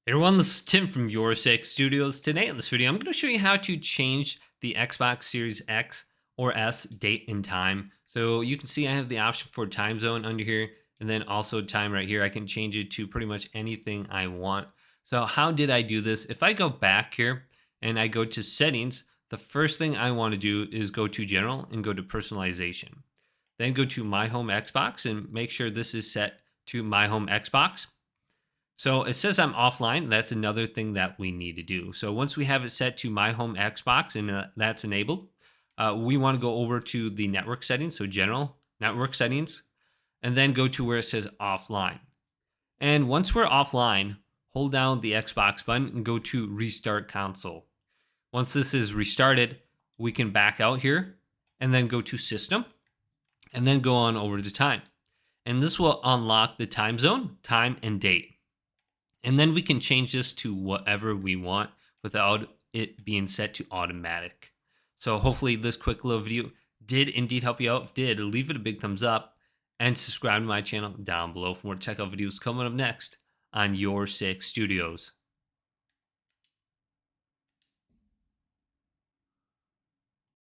Hey everyone, this is Tim from Your Six Studios. Today in this video, I'm going to show you how to change the Xbox Series X or S date and time. So you can see I have the option for time zone under here, and then also time right here. I can change it to pretty much anything I want. So how did I do this? If I go back here and I go to settings, the first thing I want to do is go to general and go to personalization. Then go to my home Xbox and make sure this is set to my home Xbox. So it says I'm offline. That's another thing that we need to do. So once we have it set to my home Xbox and that's enabled, we want to go over to the network settings. So general network settings, and then go to where it says offline. And once we're offline, hold down the Xbox button and go to restart console. Once this is restarted, we can back out here and then go to system and then go on over to time. And this will unlock the time zone, time, and date. And then we can change this to whatever we want without it being set to automatic. So hopefully this quick little video did indeed help you out. If it did, leave it a big thumbs up and subscribe to my channel down below for more tech videos coming up next on Your Six Studios.